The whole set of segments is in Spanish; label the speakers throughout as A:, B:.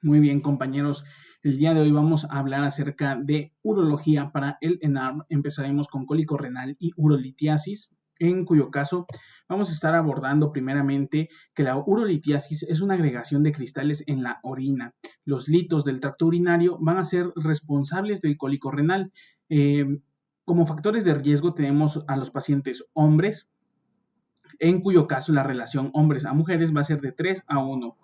A: Muy bien, compañeros. El día de hoy vamos a hablar acerca de urología para el ENARM. Empezaremos con cólico renal y urolitiasis, en cuyo caso vamos a estar abordando primeramente que la urolitiasis es una agregación de cristales en la orina. Los litos del tracto urinario van a ser responsables del cólico renal. Como factores de riesgo tenemos a los pacientes hombres, en cuyo caso la relación hombres a mujeres va a ser de 3:1.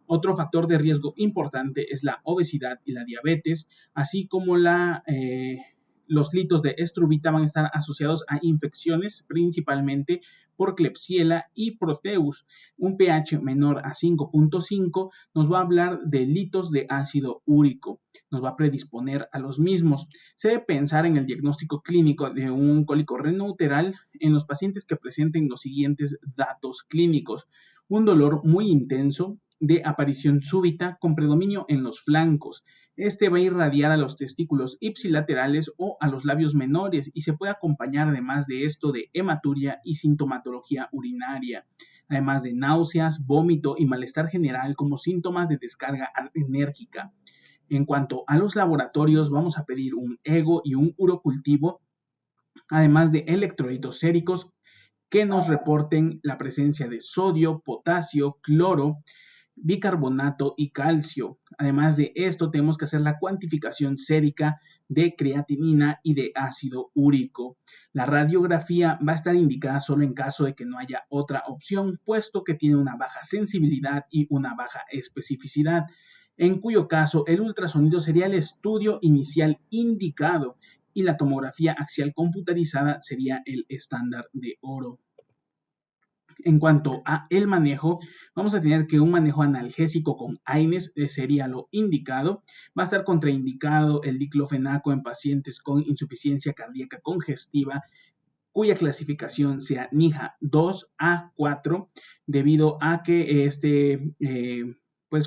A: Otro factor de riesgo importante es la obesidad y la diabetes, así como los litos de estrubita van a estar asociados a infecciones, principalmente por Klebsiella y Proteus. Un pH menor a 5.5 nos va a hablar de litos de ácido úrico, nos va a predisponer a los mismos. Se debe pensar en el diagnóstico clínico de un cólico renouteral en los pacientes que presenten los siguientes datos clínicos: un dolor muy intenso, de aparición súbita con predominio en los flancos. Este va a irradiar a los testículos ipsilaterales o a los labios menores y se puede acompañar además de esto de hematuria y sintomatología urinaria, además de náuseas, vómito y malestar general como síntomas de descarga enérgica. En cuanto a los laboratorios, vamos a pedir un EGO y un urocultivo, además de electrolitos séricos que nos reporten la presencia de sodio, potasio, cloro, bicarbonato y calcio. Además de esto, tenemos que hacer la cuantificación sérica de creatinina y de ácido úrico. La radiografía va a estar indicada solo en caso de que no haya otra opción, puesto que tiene una baja sensibilidad y una baja especificidad, en cuyo caso el ultrasonido sería el estudio inicial indicado y la tomografía axial computarizada sería el estándar de oro. En cuanto a el manejo, vamos a tener que un manejo analgésico con AINES sería lo indicado. Va a estar contraindicado el diclofenaco en pacientes con insuficiencia cardíaca congestiva, cuya clasificación sea NIHA 2A4, debido a que este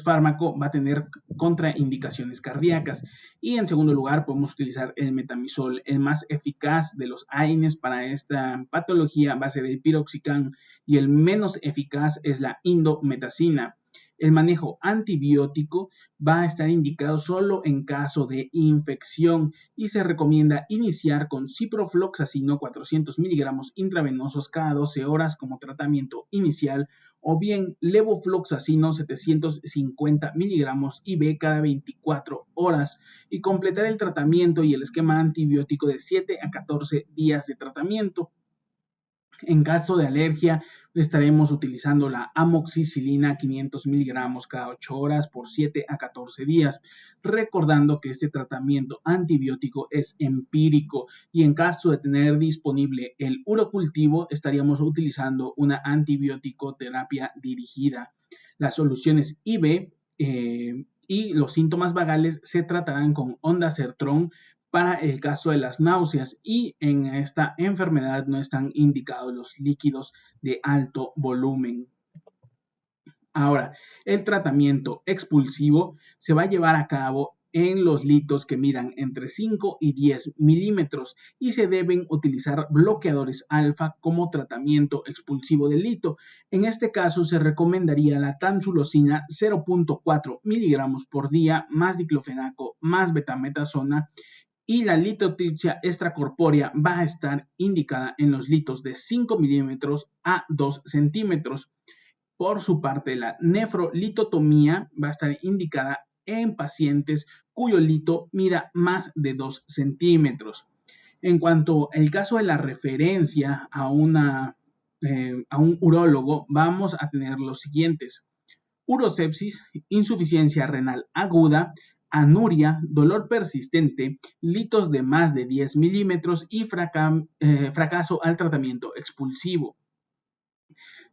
A: fármaco va a tener contraindicaciones cardíacas. Y en segundo lugar, podemos utilizar el metamizol. El más eficaz de los AINES para esta patología va a ser el piroxicam y el menos eficaz es la indometacina. El manejo antibiótico va a estar indicado solo en caso de infección y se recomienda iniciar con ciprofloxacino 400 miligramos intravenosos cada 12 horas como tratamiento inicial, o bien levofloxacino 750 miligramos IV cada 24 horas, y completar el tratamiento y el esquema antibiótico de 7 a 14 días de tratamiento. En caso de alergia, estaremos utilizando la amoxicilina 500 miligramos cada 8 horas por 7 a 14 días, recordando que este tratamiento antibiótico es empírico y en caso de tener disponible el urocultivo, estaríamos utilizando una antibiótico terapia dirigida. Las soluciones IV y los síntomas vagales se tratarán con ondansetron para el caso de las náuseas, y en esta enfermedad no están indicados los líquidos de alto volumen. Ahora, el tratamiento expulsivo se va a llevar a cabo en los litos que midan entre 5 y 10 milímetros y se deben utilizar bloqueadores alfa como tratamiento expulsivo del lito. En este caso se recomendaría la tamsulosina 0.4 miligramos por día más diclofenaco más betametasona, y la litotripsia extracorpórea va a estar indicada en los litos de 5 milímetros a 2 centímetros. Por su parte, la nefrolitotomía va a estar indicada en pacientes cuyo lito mida más de 2 centímetros. En cuanto al caso de la referencia a un urólogo, vamos a tener los siguientes: urosepsis, insuficiencia renal aguda, anuria, dolor persistente, litos de más de 10 milímetros y fracaso al tratamiento expulsivo.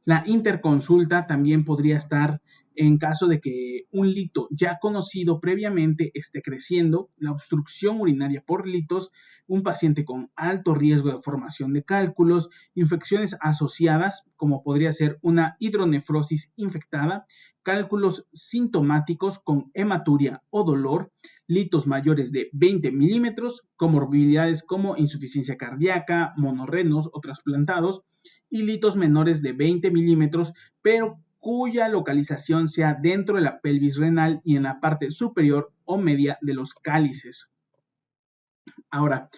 A: La interconsulta también podría estar en caso de que un lito ya conocido previamente esté creciendo, la obstrucción urinaria por litos, un paciente con alto riesgo de formación de cálculos, infecciones asociadas como podría ser una hidronefrosis infectada, cálculos sintomáticos con hematuria o dolor, litos mayores de 20 milímetros, comorbilidades como insuficiencia cardíaca, monorrenos o trasplantados, y litos menores de 20 milímetros, pero cuya localización sea dentro de la pelvis renal y en la parte superior o media de los cálices. Ahora,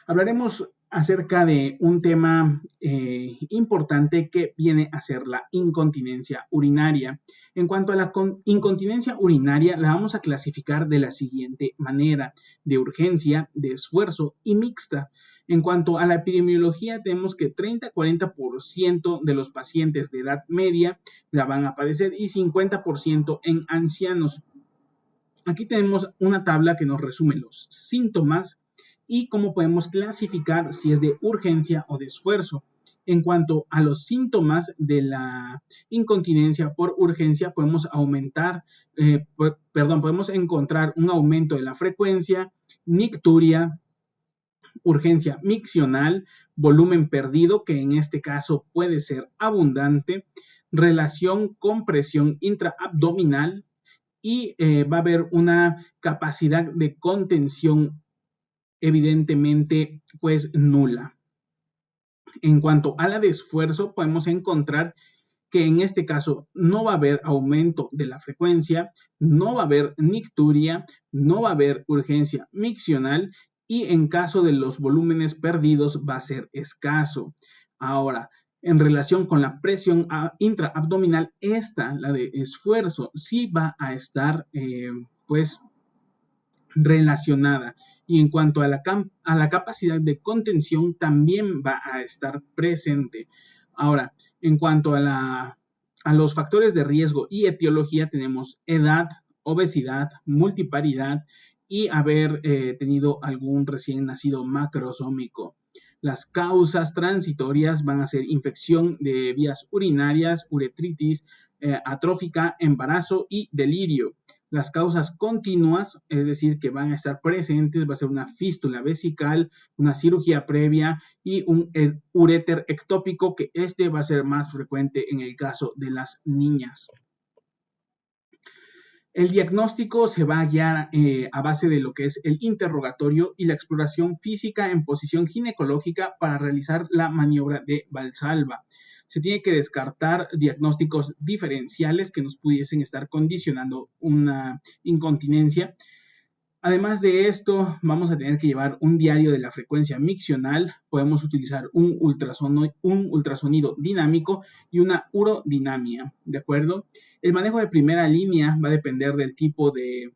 A: hablaremos acerca de un tema importante que viene a ser la incontinencia urinaria. En cuanto a la incontinencia urinaria, la vamos a clasificar de la siguiente manera: de urgencia, de esfuerzo y mixta. En cuanto a la epidemiología, tenemos que 30-40% de los pacientes de edad media la van a padecer y 50% en ancianos. Aquí tenemos una tabla que nos resume los síntomas y cómo podemos clasificar si es de urgencia o de esfuerzo. En cuanto a los síntomas de la incontinencia por urgencia, podemos podemos encontrar un aumento de la frecuencia, nicturia, urgencia miccional, volumen perdido, que en este caso puede ser abundante, relación con presión intraabdominal, y va a haber una capacidad de contención evidentemente pues nula. En cuanto a la de esfuerzo, podemos encontrar que en este caso no va a haber aumento de la frecuencia, no va a haber nicturia, no va a haber urgencia miccional y en caso de los volúmenes perdidos va a ser escaso. Ahora, en relación con la presión intraabdominal, la de esfuerzo, sí va a estar pues relacionada. Y en cuanto a la capacidad de contención, también va a estar presente. Ahora, en cuanto a los factores de riesgo y etiología, tenemos edad, obesidad, multiparidad y haber tenido algún recién nacido macrosómico. Las causas transitorias van a ser infección de vías urinarias, uretritis atrófica, embarazo y delirio. Las causas continuas, es decir, que van a estar presentes, va a ser una fístula vesical, una cirugía previa y un uréter ectópico, que va a ser más frecuente en el caso de las niñas. El diagnóstico se va a guiar a base de lo que es el interrogatorio y la exploración física en posición ginecológica para realizar la maniobra de Valsalva. Se tiene que descartar diagnósticos diferenciales que nos pudiesen estar condicionando una incontinencia. Además de esto, vamos a tener que llevar un diario de la frecuencia miccional, podemos utilizar un ultrasonido dinámico y una urodinamia, ¿de acuerdo? El manejo de primera línea va a depender del tipo de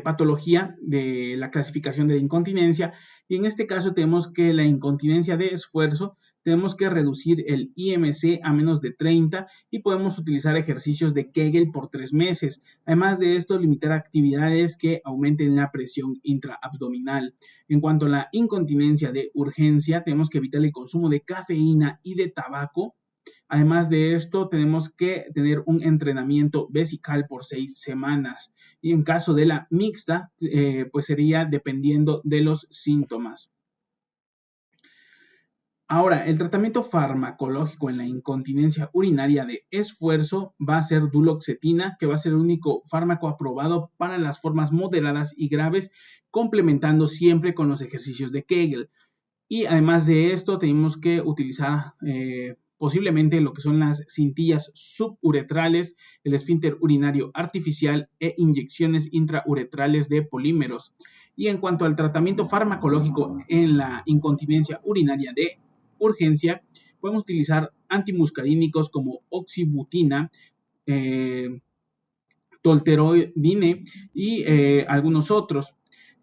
A: patología, de la clasificación de la incontinencia, y en este caso tenemos que la incontinencia de esfuerzo, tenemos que reducir el IMC a menos de 30 y podemos utilizar ejercicios de Kegel por 3 meses. Además de esto, limitar actividades que aumenten la presión intraabdominal. En cuanto a la incontinencia de urgencia, tenemos que evitar el consumo de cafeína y de tabaco. Además de esto, tenemos que tener un entrenamiento vesical por 6 semanas. Y en caso de la mixta, pues sería dependiendo de los síntomas. Ahora, el tratamiento farmacológico en la incontinencia urinaria de esfuerzo va a ser duloxetina, que va a ser el único fármaco aprobado para las formas moderadas y graves, complementando siempre con los ejercicios de Kegel. Y además de esto, tenemos que utilizar posiblemente lo que son las cintillas suburetrales, el esfínter urinario artificial e inyecciones intrauretrales de polímeros. Y en cuanto al tratamiento farmacológico en la incontinencia urinaria de urgencia, podemos utilizar antimuscarínicos como oxibutina, tolterodine y algunos otros.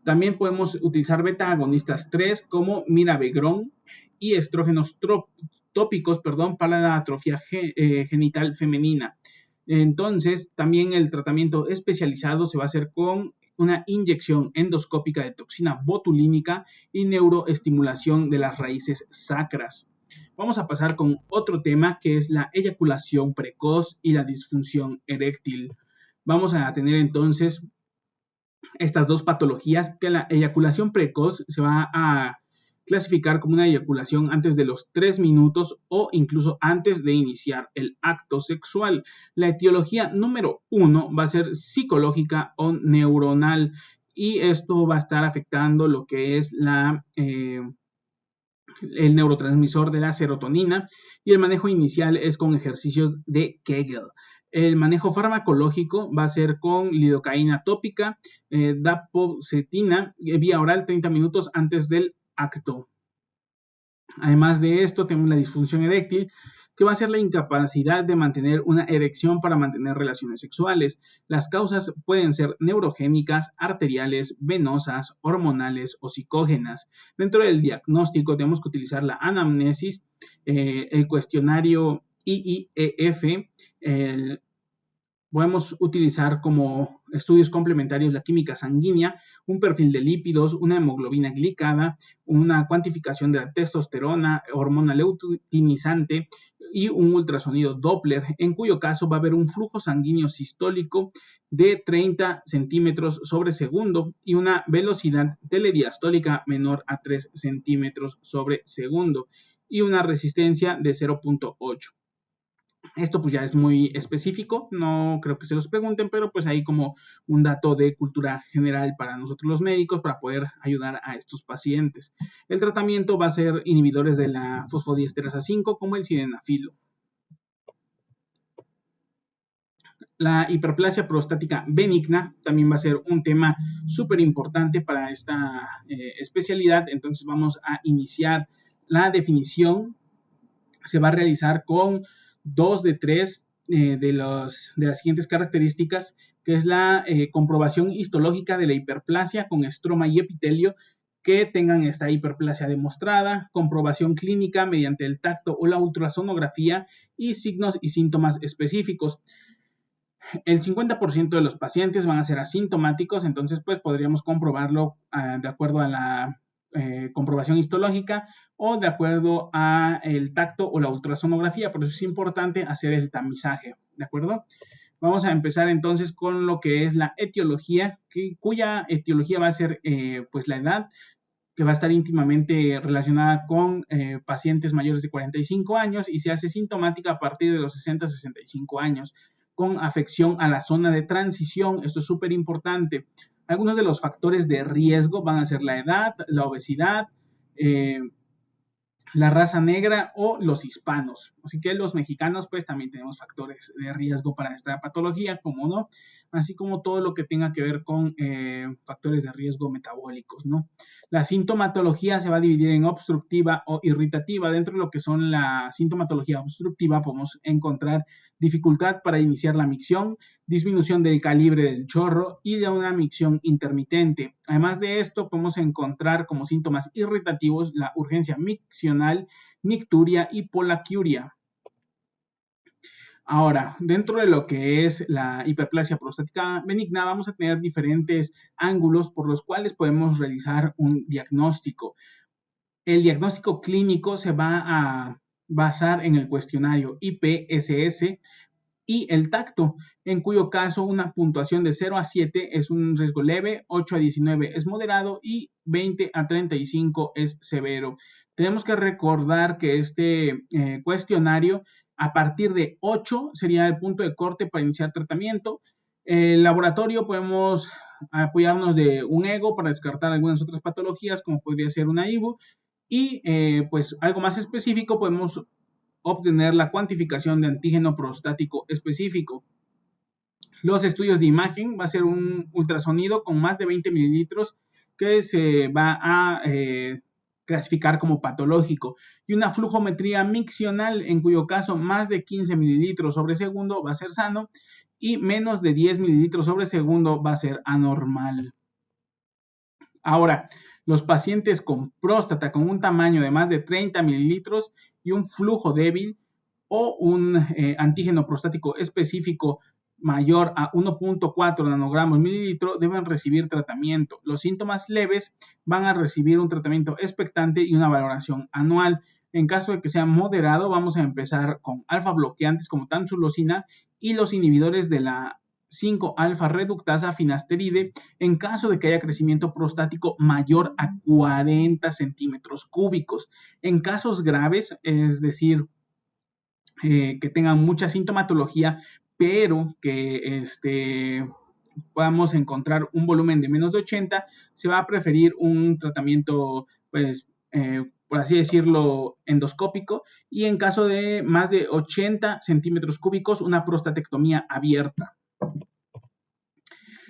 A: También podemos utilizar beta-agonistas 3 como mirabegrón y estrógenos tópicos, para la atrofia genital femenina. Entonces, también el tratamiento especializado se va a hacer con una inyección endoscópica de toxina botulínica y neuroestimulación de las raíces sacras. Vamos a pasar con otro tema, que es la eyaculación precoz y la disfunción eréctil. Vamos a tener entonces estas dos patologías, que la eyaculación precoz se va a clasificar como una eyaculación antes de los 3 minutos o incluso antes de iniciar el acto sexual. La etiología número 1 va a ser psicológica o neuronal y esto va a estar afectando lo que es la el neurotransmisor de la serotonina, y el manejo inicial es con ejercicios de Kegel. El manejo farmacológico va a ser con lidocaína tópica, dapoxetina, vía oral 30 minutos antes del acto. Además de esto, tenemos la disfunción eréctil, que va a ser la incapacidad de mantener una erección para mantener relaciones sexuales. Las causas pueden ser neurogénicas, arteriales, venosas, hormonales o psicógenas. Dentro del diagnóstico tenemos que utilizar la anamnesis, el cuestionario IIEF, podemos utilizar como estudios complementarios la química sanguínea, un perfil de lípidos, una hemoglobina glicada, una cuantificación de la testosterona, hormona luteinizante y un ultrasonido Doppler, en cuyo caso va a haber un flujo sanguíneo sistólico de 30 centímetros sobre segundo y una velocidad telediastólica menor a 3 centímetros sobre segundo y una resistencia de 0.8. Esto pues ya es muy específico, no creo que se los pregunten, pero pues ahí como un dato de cultura general para nosotros los médicos para poder ayudar a estos pacientes. El tratamiento va a ser inhibidores de la fosfodiesterasa 5 como el sildenafilo. La hiperplasia prostática benigna también va a ser un tema súper importante para esta especialidad, entonces vamos a iniciar la definición. Se va a realizar con 2 de 3 de las siguientes características, que es la comprobación histológica de la hiperplasia con estroma y epitelio que tengan esta hiperplasia demostrada, comprobación clínica mediante el tacto o la ultrasonografía y signos y síntomas específicos. El 50% de los pacientes van a ser asintomáticos, entonces pues podríamos comprobarlo de acuerdo a la comprobación histológica o de acuerdo a el tacto o la ultrasonografía, por eso es importante hacer el tamizaje, ¿de acuerdo? Vamos a empezar entonces con lo que es la etiología, cuya etiología va a ser pues la edad, que va a estar íntimamente relacionada con pacientes mayores de 45 años y se hace sintomática a partir de los 60-65 años, con afección a la zona de transición. Esto es súper importante. Algunos de los factores de riesgo van a ser la edad, la obesidad, la raza negra o los hispanos. Así que los mexicanos pues también tenemos factores de riesgo para esta patología, como no, así como todo lo que tenga que ver con factores de riesgo metabólicos, ¿no? La sintomatología se va a dividir en obstructiva o irritativa. Dentro de lo que son la sintomatología obstructiva podemos encontrar dificultad para iniciar la micción, disminución del calibre del chorro y de una micción intermitente. Además de esto, podemos encontrar como síntomas irritativos la urgencia miccional, nicturia y polaquiuria. Ahora, dentro de lo que es la hiperplasia prostática benigna, vamos a tener diferentes ángulos por los cuales podemos realizar un diagnóstico. El diagnóstico clínico se va a basar en el cuestionario IPSS y el tacto, en cuyo caso una puntuación de 0 a 7 es un riesgo leve, 8 a 19 es moderado y 20 a 35 es severo. Tenemos que recordar que este cuestionario a partir de 8 sería el punto de corte para iniciar tratamiento. El laboratorio podemos apoyarnos de un ego para descartar algunas otras patologías como podría ser una IBU y pues algo más específico podemos obtener la cuantificación de antígeno prostático específico. Los estudios de imagen va a ser un ultrasonido con más de 20 mililitros que se va a clasificar como patológico y una flujometría miccional en cuyo caso más de 15 mililitros sobre segundo va a ser sano y menos de 10 mililitros sobre segundo va a ser anormal. Ahora, los pacientes con próstata con un tamaño de más de 30 mililitros y un flujo débil o un antígeno prostático específico mayor a 1.4 nanogramos mililitro deben recibir tratamiento. Los síntomas leves van a recibir un tratamiento expectante y una valoración anual. En caso de que sea moderado, vamos a empezar con alfa bloqueantes como tamsulosina y los inhibidores de la 5-alfa reductasa finasteride en caso de que haya crecimiento prostático mayor a 40 centímetros cúbicos. En casos graves, es decir, que tengan mucha sintomatología, pero que podamos encontrar un volumen de menos de 80, se va a preferir un tratamiento pues, por así decirlo, endoscópico, y en caso de más de 80 centímetros cúbicos, una prostatectomía abierta.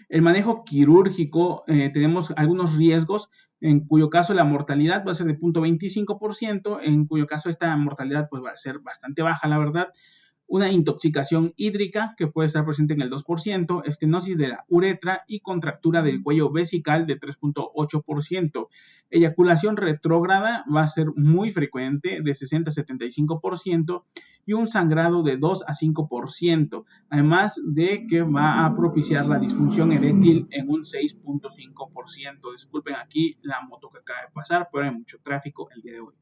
A: El manejo quirúrgico, tenemos algunos riesgos, en cuyo caso la mortalidad va a ser de 0.25%, en cuyo caso esta mortalidad pues, va a ser bastante baja, la verdad. Una intoxicación hídrica que puede estar presente en el 2%, estenosis de la uretra y contractura del cuello vesical de 3.8%. Eyaculación retrógrada va a ser muy frecuente, de 60 a 75%, y un sangrado de 2 a 5%, además de que va a propiciar la disfunción eréctil en un 6.5%. Disculpen aquí la moto que acaba de pasar, pero hay mucho tráfico el día de hoy.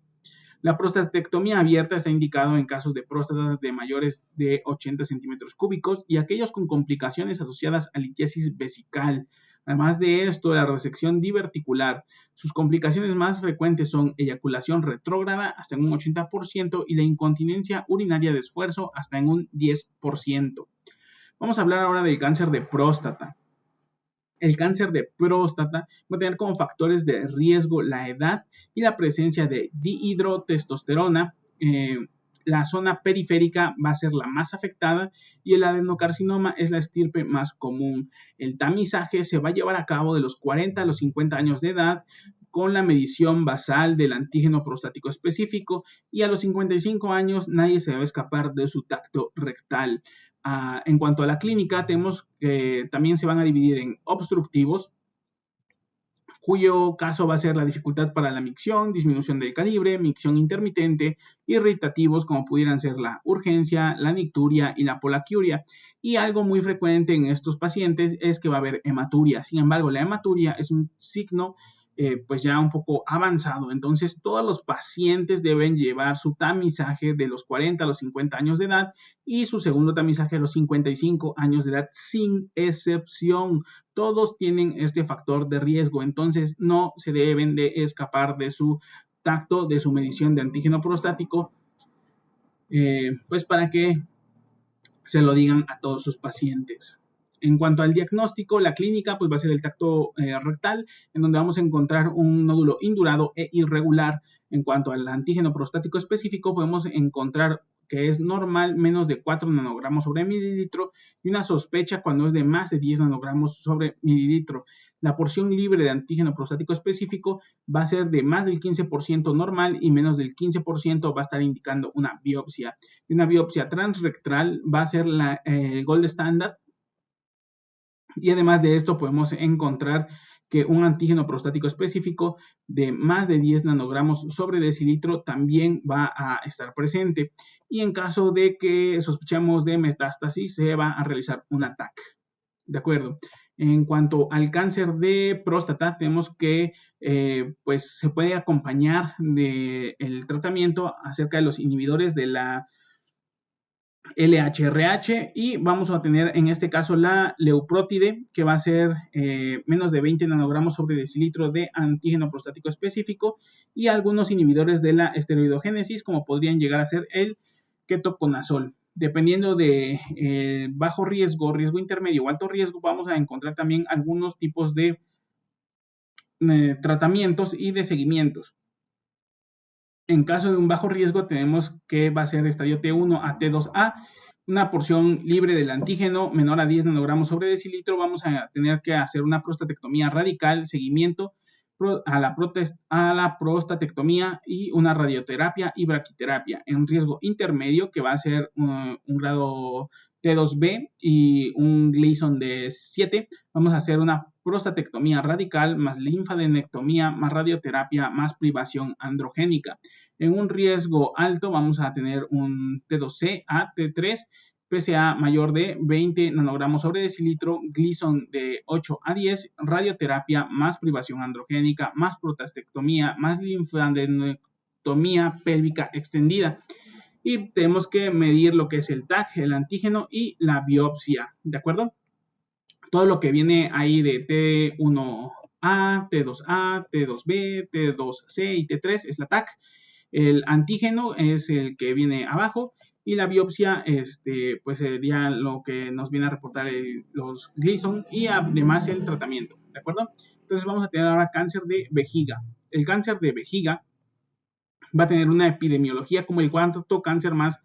A: La prostatectomía abierta está indicado en casos de próstatas de mayores de 80 centímetros cúbicos y aquellos con complicaciones asociadas a litiasis vesical. Además de esto, la resección diverticular. Sus complicaciones más frecuentes son eyaculación retrógrada hasta en un 80% y la incontinencia urinaria de esfuerzo hasta en un 10%. Vamos a hablar ahora del cáncer de próstata. El cáncer de próstata va a tener como factores de riesgo la edad y la presencia de dihidrotestosterona. La zona periférica va a ser la más afectada y el adenocarcinoma es la estirpe más común. El tamizaje se va a llevar a cabo de los 40 a los 50 años de edad con la medición basal del antígeno prostático específico y a los 55 años nadie se va a escapar de su tacto rectal. En cuanto a la clínica, tenemos que también se van a dividir en obstructivos, cuyo caso va a ser la dificultad para la micción, disminución del calibre, micción intermitente, irritativos como pudieran ser la urgencia, la nicturia y la polaquiuria. Y algo muy frecuente en estos pacientes es que va a haber hematuria. Sin embargo, la hematuria es un signo pues ya un poco avanzado. Entonces, todos los pacientes deben llevar su tamizaje de los 40 a los 50 años de edad y su segundo tamizaje a los 55 años de edad, sin excepción. Todos tienen este factor de riesgo, entonces no se deben de escapar de su tacto, de su medición de antígeno prostático, pues para que se lo digan a todos sus pacientes. En cuanto al diagnóstico, la clínica pues va a ser el tacto rectal, en donde vamos a encontrar un nódulo indurado e irregular. En cuanto al antígeno prostático específico, podemos encontrar que es normal menos de 4 nanogramos sobre mililitro y una sospecha cuando es de más de 10 nanogramos sobre mililitro. La porción libre de antígeno prostático específico va a ser de más del 15% normal y menos del 15% va a estar indicando una biopsia. Y una biopsia transrectal va a ser la gold standard. Y además de esto podemos encontrar que un antígeno prostático específico de más de 10 nanogramos sobre decilitro también va a estar presente. Y en caso de que sospechamos de metástasis, se va a realizar un TAC. ¿De acuerdo? En cuanto al cáncer de próstata, tenemos que pues se puede acompañar del tratamiento acerca de los inhibidores de la LHRH y vamos a tener en este caso la leuprotide, que va a ser menos de 20 nanogramos sobre decilitro de antígeno prostático específico, y algunos inhibidores de la esteroidogénesis, como podrían llegar a ser el ketoconazol. Dependiendo de bajo riesgo, riesgo intermedio o alto riesgo, vamos a encontrar también algunos tipos de tratamientos y de seguimientos. En caso de un bajo riesgo, tenemos que va a ser estadio T1 a T2A, una porción libre del antígeno menor a 10 nanogramos sobre decilitro. Vamos a tener que hacer una prostatectomía radical, seguimiento a la prostatectomía y una radioterapia y braquiterapia. En riesgo intermedio, que va a ser un grado T2B y un Gleason de 7, vamos a hacer una prostatectomía radical más linfadenectomía más radioterapia más privación androgénica. En un riesgo alto vamos a tener un T2C a T3, PSA mayor de 20 nanogramos sobre decilitro, Gleason de 8 a 10, radioterapia más privación androgénica más prostatectomía más linfadenectomía pélvica extendida. Y tenemos que medir lo que es el TAC, el antígeno y la biopsia, ¿de acuerdo? Todo lo que viene ahí de T1A, T2A, T2B, T2C y T3 es la TAC. El antígeno es el que viene abajo y la biopsia pues sería lo que nos viene a reportar los Gleason y además el tratamiento, ¿de acuerdo? Entonces vamos a tener ahora cáncer de vejiga. El cáncer de vejiga va a tener una epidemiología como el cuarto cáncer más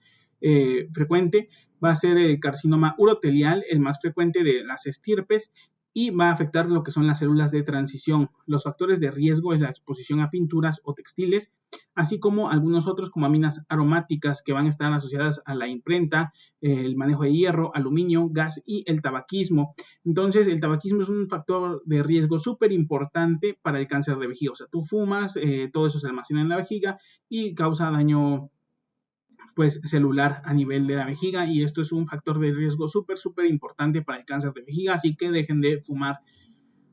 A: frecuente, va a ser el carcinoma urotelial, el más frecuente de las estirpes, y va a afectar lo que son las células de transición. Los factores de riesgo es la exposición a pinturas o textiles, así como algunos otros como aminas aromáticas que van a estar asociadas a la imprenta, el manejo de hierro, aluminio, gas y el tabaquismo. Entonces, el tabaquismo es un factor de riesgo súper importante para el cáncer de vejiga. O sea, tú fumas, todo eso se almacena en la vejiga y causa daño pues celular a nivel de la vejiga, y esto es un factor de riesgo súper importante para el cáncer de vejiga, así que dejen de fumar.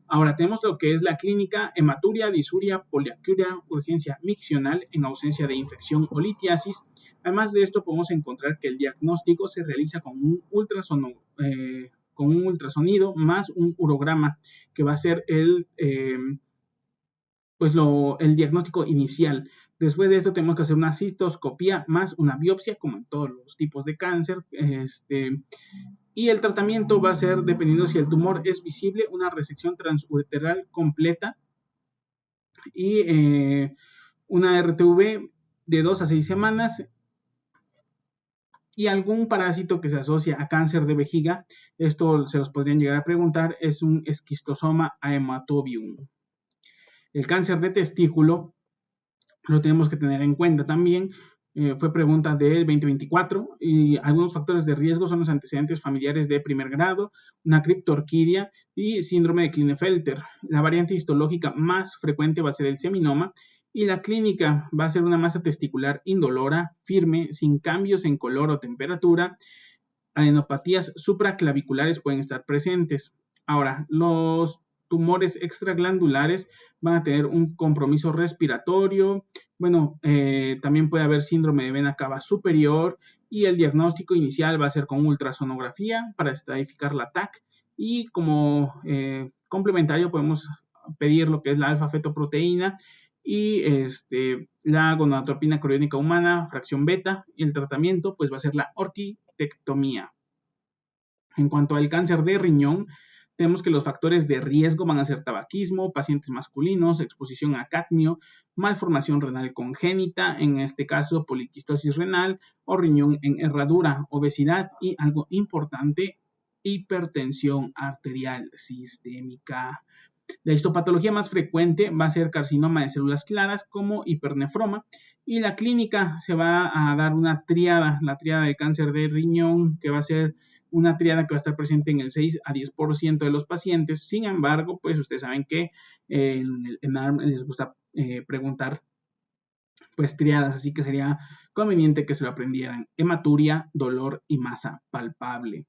A: Ahora tenemos lo que es la clínica: hematuria, disuria, poliacuria, urgencia miccional en ausencia de infección o litiasis. Además de esto, podemos encontrar que el diagnóstico se realiza con un ultrasonido más un urograma, que va a ser el diagnóstico inicial. Después de esto tenemos que hacer una citoscopía más una biopsia, como en todos los tipos de cáncer. Y el tratamiento va a ser, dependiendo si el tumor es visible, una resección transureteral completa y una RTV de 2 a 6 semanas. Y algún parásito que se asocia a cáncer de vejiga, esto se los podrían llegar a preguntar, es un esquistosoma haematobium. El cáncer de testículo lo tenemos que tener en cuenta también. Fue pregunta del 2024, y algunos factores de riesgo son los antecedentes familiares de primer grado, una criptorquidia y síndrome de Klinefelter. La variante histológica más frecuente va a ser el seminoma, y la clínica va a ser una masa testicular indolora, firme, sin cambios en color o temperatura. Adenopatías supraclaviculares pueden estar presentes. Ahora, los tumores extraglandulares van a tener un compromiso respiratorio. Bueno, también puede haber síndrome de vena cava superior, y el diagnóstico inicial va a ser con ultrasonografía para estratificar la TAC, y como complementario podemos pedir lo que es la alfa-fetoproteína y la gonadotropina coriónica humana, fracción beta, y el tratamiento pues va a ser la orquitectomía. En cuanto al cáncer de riñón, tenemos que los factores de riesgo van a ser tabaquismo, pacientes masculinos, exposición a cadmio, malformación renal congénita, en este caso poliquistosis renal o riñón en herradura, obesidad y, algo importante, hipertensión arterial sistémica. La histopatología más frecuente va a ser carcinoma de células claras como hipernefroma, y la clínica se va a dar una triada, la triada de cáncer de riñón, que va a ser una triada que va a estar presente en el 6 a 10% de los pacientes. Sin embargo, pues ustedes saben que en ENARM les gusta preguntar pues triadas, así que sería conveniente que se lo aprendieran: hematuria, dolor y masa palpable.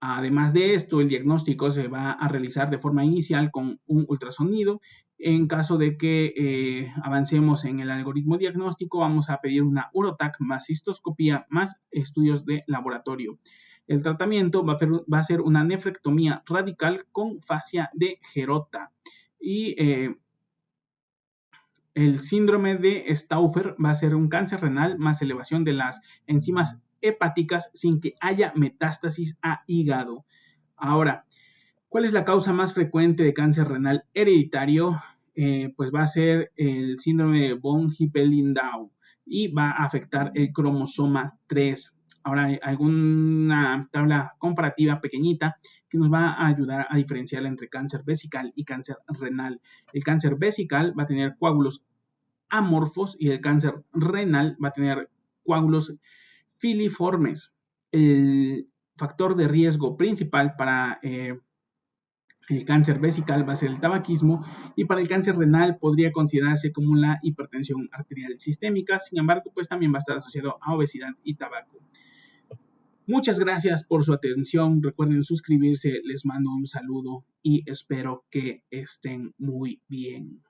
A: Además de esto, el diagnóstico se va a realizar de forma inicial con un ultrasonido. En caso de que avancemos en el algoritmo diagnóstico, vamos a pedir una urotac más cistoscopía más estudios de laboratorio. El tratamiento va a ser una nefrectomía radical con fascia de Gerota. Y el síndrome de Stauffer va a ser un cáncer renal más elevación de las enzimas hepáticas sin que haya metástasis a hígado. Ahora, ¿cuál es la causa más frecuente de cáncer renal hereditario? Pues va a ser el síndrome de von Hippel-Lindau, y va a afectar el cromosoma 3. Ahora, hay alguna tabla comparativa pequeñita que nos va a ayudar a diferenciar entre cáncer vesical y cáncer renal. El cáncer vesical va a tener coágulos amorfos, y el cáncer renal va a tener coágulos filiformes. El factor de riesgo principal para el cáncer vesical va a ser el tabaquismo, y para el cáncer renal podría considerarse como la hipertensión arterial sistémica. Sin embargo, pues también va a estar asociado a obesidad y tabaco. Muchas gracias por su atención. Recuerden suscribirse. Les mando un saludo y espero que estén muy bien.